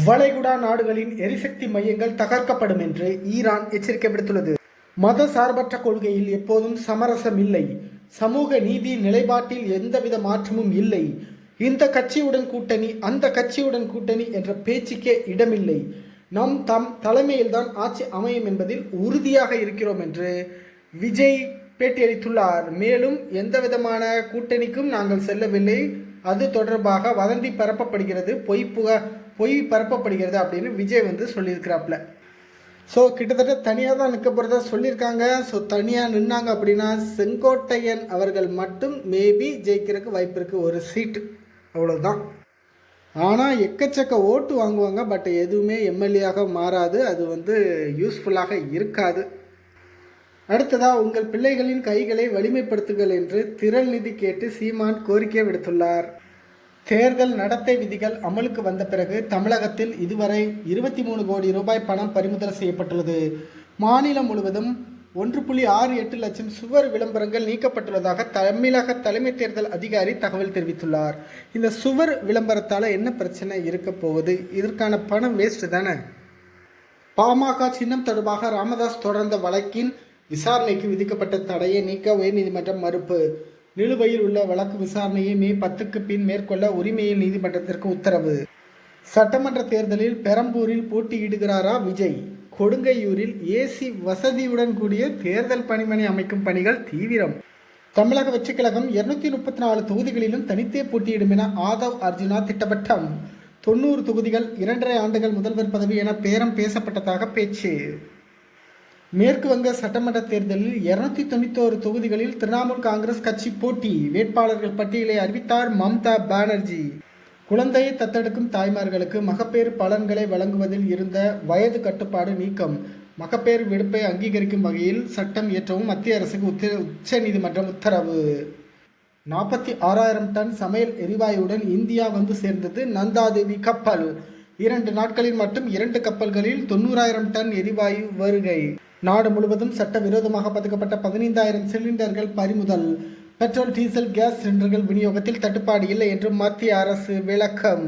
வளைகுடா நாடுகளின் எரிசக்தி மையங்கள் தகர்க்கப்படும் என்று ஈரான் எச்சரிக்கை விடுத்துள்ளது. மத சார்பற்ற கொள்கையில் எப்போதும் சமரசம் இல்லை. சமூக நீதி நிலைப்பாட்டில் எந்தவித மாற்றமும் இல்லை. இந்த கட்சியுடன் கூட்டணி, அந்த கட்சியுடன் கூட்டணி என்ற பேச்சுக்கே இடமில்லை. நம் தலைமையில்தான் ஆட்சி அமையும் என்பதில் உறுதியாக இருக்கிறோம் என்று விஜய் பேட்டியளித்துள்ளார். மேலும் எந்தவிதமான கூட்டணிக்கும் நாங்கள் செல்லவில்லை, அது தொடர்பாக வதந்தி பரப்பப்படுகிறது, பொய் பரப்பப்படுகிறது அப்படின்னு விஜய் சொல்லியிருக்கிறாப்புல. ஸோ கிட்டத்தட்ட தனியாக தான் நிற்க போகிறதா சொல்லியிருக்காங்க. ஸோ தனியாக நின்னாங்க அப்படின்னா செங்கோட்டையன் அவர்கள் மட்டும் மேபி ஜெயிக்கிறதுக்கு வாய்ப்பு இருக்குது, ஒரு சீட்டு, அவ்வளோதான். ஆனால் எக்கச்சக்க ஓட்டு வாங்குவாங்க, பட் எதுவுமே எம்எல்ஏயாக மாறாது, அது யூஸ்ஃபுல்லாக இருக்காது. அடுத்ததாக, உங்கள் பிள்ளைகளின் கைகளை வலிமைப்படுத்துங்கள் என்று திரள் நிதி கேட்டு சீமான் கோரிக்கை விடுத்துள்ளார். தேர்தல் நடத்தை விதிகள் அமலுக்கு வந்த பிறகு தமிழகத்தில் இதுவரை 23 கோடி ரூபாய் பணம் பறிமுதல் செய்யப்பட்டுள்ளது. மாநிலம் முழுவதும் 1.68 லட்சம் சுவர் விளம்பரங்கள் நீக்கப்பட்டுள்ளதாக தமிழக தலைமை தேர்தல் அதிகாரி தகவல் தெரிவித்துள்ளார். இந்த சுவர் விளம்பரத்தால் என்ன பிரச்சனை இருக்க போகுது? இதற்கான பணம் வேஸ்ட் தானே. பாமக சின்னம் தொடர்பாக ராமதாஸ் தொடர்ந்த வழக்கின் விசாரணைக்கு விதிக்கப்பட்ட தடையை நீக்க உயர்நீதிமன்றம் மறுப்பு. நிலுவையில் உள்ள வழக்கு விசாரணையை மே 10க்கு பின் மேற்கொள்ள உரிமையில் நீதிமன்றத்திற்கு உத்தரவு. சட்டமன்ற தேர்தலில் பெரம்பூரில் போட்டியிடுகிறாரா விஜய்? கொடுங்கையூரில் ஏசி வசதியுடன் கூடிய தேர்தல் பணிமனை அமைக்கும் பணிகள் தீவிரம். தமிழக வெற்றிக் கழகம் 234 தொகுதிகளிலும் தனித்தே போட்டியிடும் என ஆதவ் அர்ஜுனா திட்டவட்டம். 90 தொகுதிகள், 2.5 ஆண்டுகள் முதல்வர் பதவி என பேரம் பேசப்பட்டதாக பேச்சு. மேற்கு வங்க சட்டமன்ற தேர்தலில் 291 தொகுதிகளில் திரிணாமுல் காங்கிரஸ் கட்சி போட்டி. வேட்பாளர்கள் பட்டியலை அறிவித்தார் மம்தா பானர்ஜி. குழந்தையை தத்தெடுக்கும் தாய்மார்களுக்கு மகப்பேறு பலன்களை வழங்குவதில் இருந்த வயது கட்டுப்பாடு நீக்கம். மகப்பேறு விடுப்பை அங்கீகரிக்கும் வகையில் சட்டம் இயற்றவும் மத்திய அரசுக்கு உச்ச நீதிமன்றம் உத்தரவு. 46,000 டன் சமையல் எரிவாயுடன் இந்தியா சேர்ந்தது நந்தாதேவி கப்பல். 2 நாட்களில் மட்டும் 2 கப்பல்களில் 90,000 டன் எரிவாயு வருகை. நாடு முழுவதும் சட்டவிரோதமாக பதுக்கப்பட்ட 15,000 சிலிண்டர்கள் பறிமுதல். பெட்ரோல், டீசல், கேஸ் சிலிண்டர்கள் விநியோகத்தில் தட்டுப்பாடு இல்லை என்று மத்திய அரசு விளக்கம்.